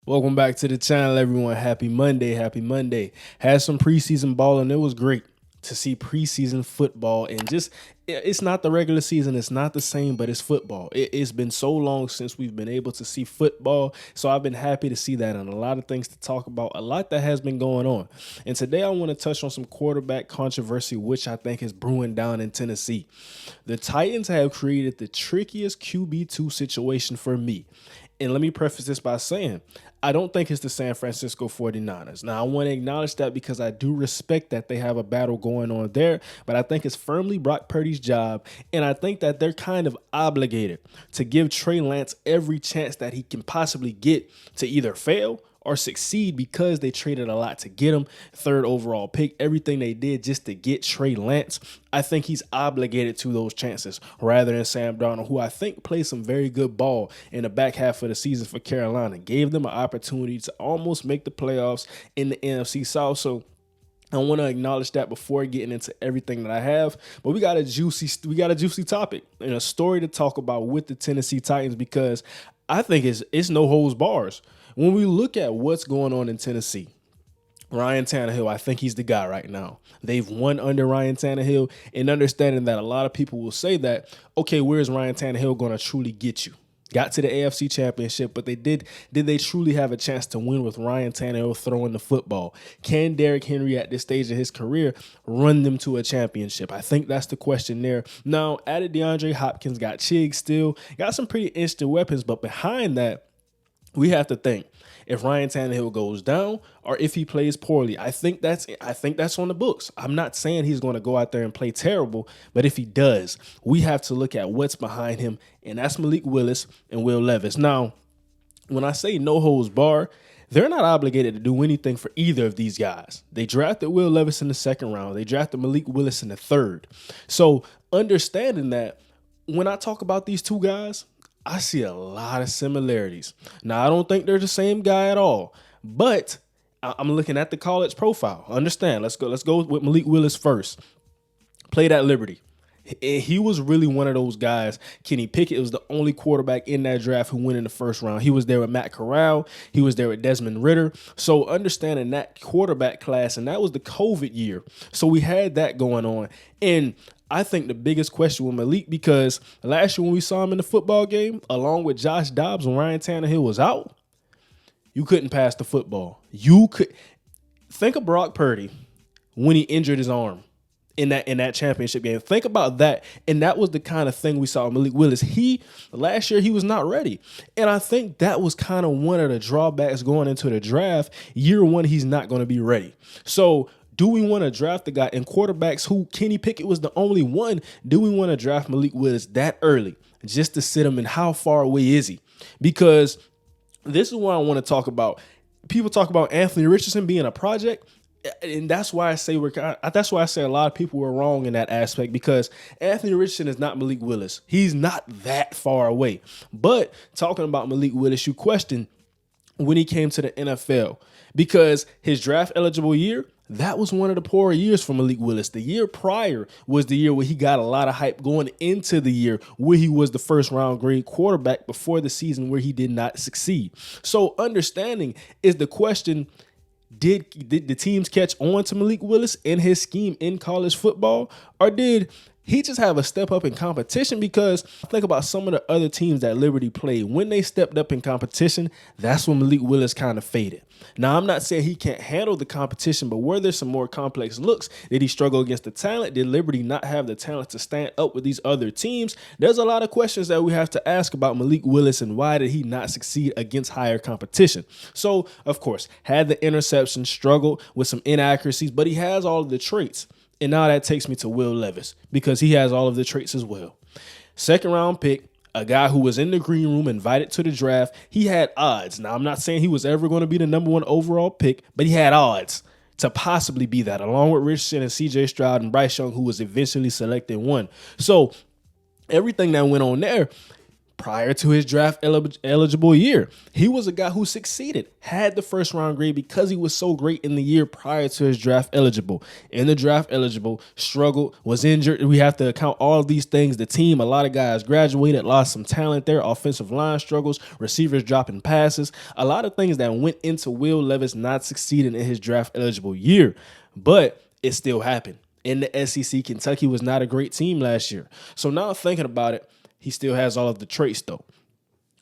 Welcome back to the channel, everyone. Happy Monday. Happy Monday. Had some preseason ball, and it was great to see preseason football. And just, it's not the regular season. It's not the same, but it's football. It's been so long since we've been able to see football. So I've been happy to see that, and a lot of things to talk about, a lot that has been going on. And today I want to touch on some quarterback controversy, which I think is brewing down in Tennessee. The Titans have created the trickiest QB2 situation for me. And let me preface this by saying, I don't think it's the San Francisco 49ers. Now, I want to acknowledge that because I do respect that they have a battle going on there, but I think it's firmly Brock Purdy's job, and I think that they're kind of obligated to give Trey Lance every chance that he can possibly get to either fail or succeed because they traded a lot to get him. Third overall pick, everything they did just to get Trey Lance. I think he's obligated to those chances rather than Sam Darnold, who I think played some very good ball in the back half of the season for Carolina. Gave them an opportunity to almost make the playoffs in the NFC South. So I want to acknowledge that before getting into everything that I have. But we got a juicy topic and a story to talk about with the Tennessee Titans, because I think it's no holds bars. When we look at what's going on in Tennessee, Ryan Tannehill, I think he's the guy right now. They've won under Ryan Tannehill, and understanding that a lot of people will say that, okay, where's Ryan Tannehill going to truly get you? Got to the AFC Championship, but did they truly have a chance to win with Ryan Tannehill throwing the football? Can Derrick Henry at this stage of his career run them to a championship? I think that's the question there. Now, added DeAndre Hopkins, got Chig still, got some pretty instant weapons, but behind that, we have to think if Ryan Tannehill goes down or if he plays poorly. I think that's on the books. I'm not saying he's going to go out there and play terrible, but if he does, we have to look at what's behind him, and that's Malik Willis and Will Levis. Now, when I say no holds bar, they're not obligated to do anything for either of these guys. They drafted Will Levis in the second round. They drafted Malik Willis in the third. So understanding that, when I talk about these two guys, I see a lot of similarities. Now, I don't think they're the same guy at all, but I'm looking at the college profile. Understand? Let's go with Malik Willis first. Played at Liberty. He was really one of those guys. Kenny Pickett was the only quarterback in that draft who went in the first round. He was there with Matt Corral. He was there with Desmond Ridder. So understanding that quarterback class, and that was the COVID year. So we had that going on. And I think the biggest question with Malik, because last year when we saw him in the football game, along with Josh Dobbs when Ryan Tannehill was out, you couldn't pass the football. You could think of Brock Purdy when he injured his arm in that championship game. Think about that. And that was the kind of thing we saw with Malik Willis. Last year, he was not ready. And I think that was kind of one of the drawbacks going into the draft. Year one, he's not going to be ready. So do we want to draft the guy in quarterbacks who Kenny Pickett was the only one? Do we want to draft Malik Willis that early just to sit him, and how far away is he? Because this is what I want to talk about. People talk about Anthony Richardson being a project, and that's why I say a lot of people were wrong in that aspect, because Anthony Richardson is not Malik Willis. He's not that far away. But talking about Malik Willis, you question when he came to the NFL, because his draft eligible year, that was one of the poorer years for Malik Willis. The year prior was the year where he got a lot of hype going into the year where he was the first round grade quarterback before the season where he did not succeed. So understanding is the question, did the teams catch on to Malik Willis and his scheme in college football, or did he just have a step up in competition? Because think about some of the other teams that Liberty played. When they stepped up in competition, that's when Malik Willis kind of faded. Now, I'm not saying he can't handle the competition, but were there some more complex looks? Did he struggle against the talent? Did Liberty not have the talent to stand up with these other teams? There's a lot of questions that we have to ask about Malik Willis, and why did he not succeed against higher competition? So, of course, had the interception, struggled with some inaccuracies, but he has all of the traits. And now that takes me to Will Levis, because he has all of the traits as well. Second round pick, a guy who was in the green room, invited to the draft. He had odds. Now, I'm not saying he was ever going to be the number one overall pick, but he had odds to possibly be that, along with Richardson and CJ Stroud and Bryce Young, who was eventually selected one. So everything that went on there prior to his draft eligible year. He was a guy who succeeded, had the first round grade because he was so great in the year prior to his draft eligible. In the draft eligible, struggled, was injured. We have to account all of these things. The team, a lot of guys graduated, lost some talent there, offensive line struggles, receivers dropping passes, a lot of things that went into Will Levis not succeeding in his draft eligible year. But it still happened. In the SEC, Kentucky was not a great team last year. So now thinking about it, he still has all of the traits, though.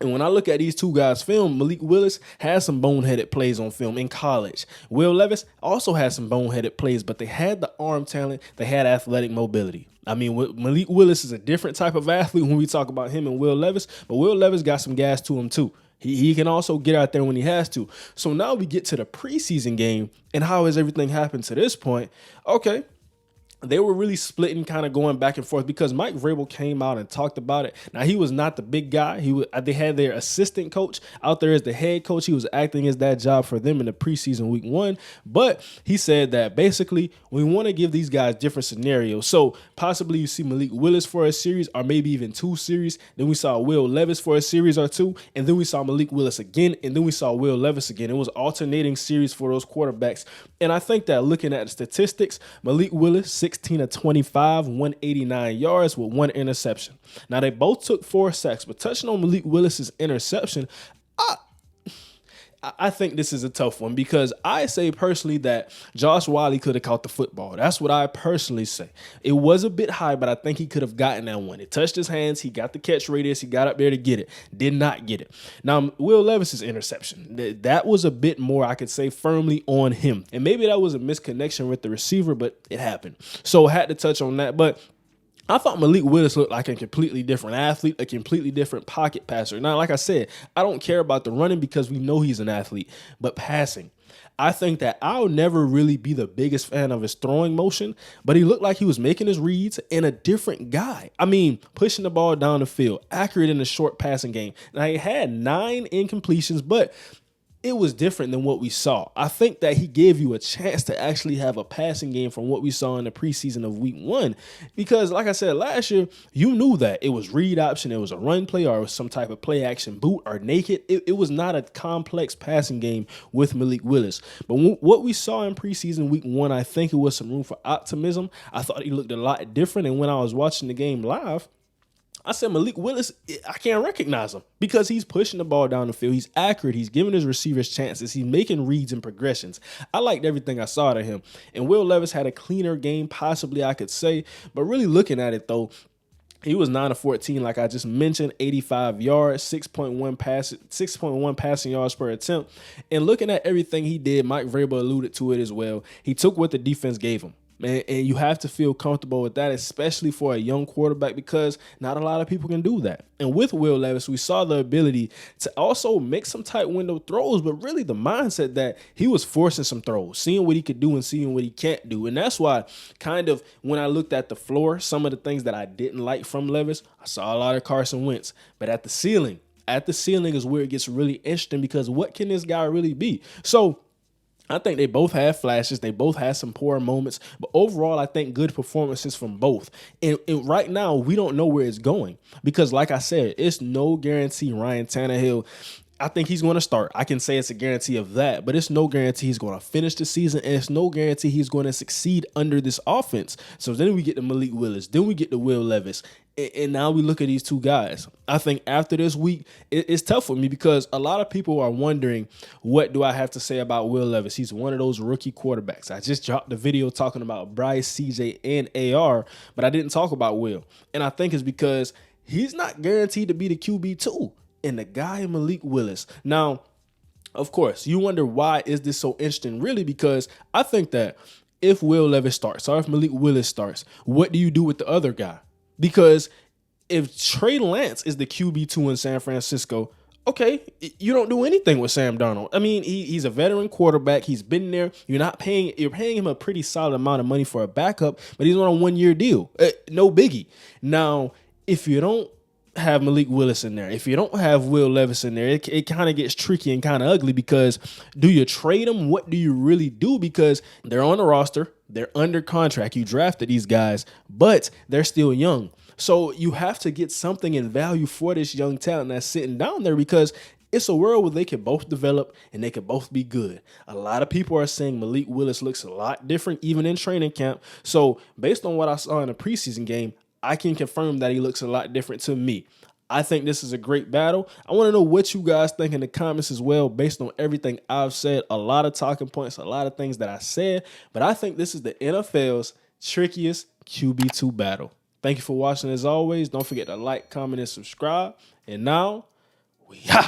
And when I look at these two guys' film, Malik Willis has some boneheaded plays on film in college. Will Levis also has some boneheaded plays, but they had the arm talent. They had athletic mobility. I mean, Malik Willis is a different type of athlete when we talk about him and Will Levis, but Will Levis got some gas to him too. He can also get out there when he has to. So now we get to the preseason game, and how has everything happened to this point? Okay. They were really splitting, kind of going back and forth because Mike Vrabel came out and talked about it. Now, he was not the big guy. They had their assistant coach out there as the head coach. He was acting as that job for them in the preseason week 1. But he said that basically we want to give these guys different scenarios. So possibly you see Malik Willis for a series or maybe even 2 series. Then we saw Will Levis for a series or 2. And then we saw Malik Willis again. And then we saw Will Levis again. It was alternating series for those quarterbacks. And I think that looking at the statistics, Malik Willis, 16 of 25, 189 yards with 1 interception. Now, they both took 4 sacks, but touching on Malik Willis's interception, I think this is a tough one because I say personally that Josh Whyle could have caught the football. That's what I personally say. It was a bit high, but I think he could have gotten that one. It touched his hands. He got the catch radius. He got up there to get it. Did not get it. Now, Will Levis's interception, that was a bit more, I could say, firmly on him. And maybe that was a misconnection with the receiver, but it happened. So I had to touch on that. But I thought Malik Willis looked like a completely different athlete, a completely different pocket passer. Now, like I said, I don't care about the running because we know he's an athlete, but passing. I think that I'll never really be the biggest fan of his throwing motion, but he looked like he was making his reads and a different guy. I mean, pushing the ball down the field, accurate in the short passing game. Now, he had 9 incompletions, but it was different than what we saw. I think that he gave you a chance to actually have a passing game from what we saw in the preseason of week 1. Because like I said, last year, you knew that it was read option, it was a run play, or it was some type of play action boot or naked. It was not a complex passing game with Malik Willis. But what we saw in preseason week 1, I think it was some room for optimism. I thought he looked a lot different. And when I was watching the game live, I said, Malik Willis, I can't recognize him because he's pushing the ball down the field. He's accurate. He's giving his receivers chances. He's making reads and progressions. I liked everything I saw to him. And Will Levis had a cleaner game, possibly, I could say. But really looking at it, though, he was 9 of 14, like I just mentioned, 85 yards, 6.1 passing yards per attempt. And looking at everything he did, Mike Vrabel alluded to it as well. He took what the defense gave him. And you have to feel comfortable with that, especially for a young quarterback, because not a lot of people can do that. And with Will Levis, we saw the ability to also make some tight window throws, but really the mindset that he was forcing some throws, seeing what he could do and seeing what he can't do. And that's why kind of when I looked at the floor, some of the things that I didn't like from Levis, I saw a lot of Carson Wentz. But at the ceiling is where it gets really interesting because what can this guy really be? So I think they both had flashes. They both had some poor moments. But overall, I think good performances from both. And right now, we don't know where it's going. Because like I said, it's no guarantee Ryan Tannehill, I think he's going to start. I can say it's a guarantee of that. But it's no guarantee he's going to finish the season. And it's no guarantee he's going to succeed under this offense. So then we get to Malik Willis. Then we get to Will Levis. And now we look at these two guys. I think after this week, it's tough for me because a lot of people are wondering, what do I have to say about Will Levis? He's one of those rookie quarterbacks. I just dropped the video talking about Bryce, CJ, and AR, but I didn't talk about Will. And I think it's because he's not guaranteed to be the QB2. And the guy Malik Willis. Now, of course, you wonder why is this so interesting? Really, because I think that if Will Levis starts or if Malik Willis starts, what do you do with the other guy? Because if Trey Lance is the QB2 in San Francisco, okay, you don't do anything with Sam Darnold. I mean, he's a veteran quarterback. He's been there. You're paying him a pretty solid amount of money for a backup, but he's on a 1-year deal. No biggie. Now, if you don't have Malik Willis in there, if you don't have Will Levis in there, it kind of gets tricky and kind of ugly because do you trade them? What do you really do? Because they're on the roster. They're under contract. You drafted these guys, but they're still young. So you have to get something in value for this young talent that's sitting down there, because it's a world where they can both develop and they can both be good. A lot of people are saying Malik Willis looks a lot different even in training camp. So based on what I saw in a preseason game, I can confirm that he looks a lot different to me. I think this is a great battle. I want to know what you guys think in the comments as well, based on everything I've said. A lot of talking points, a lot of things that I said, but I think this is the NFL's trickiest QB2 battle. Thank you for watching as always. Don't forget to like, comment, and subscribe. And now, we out.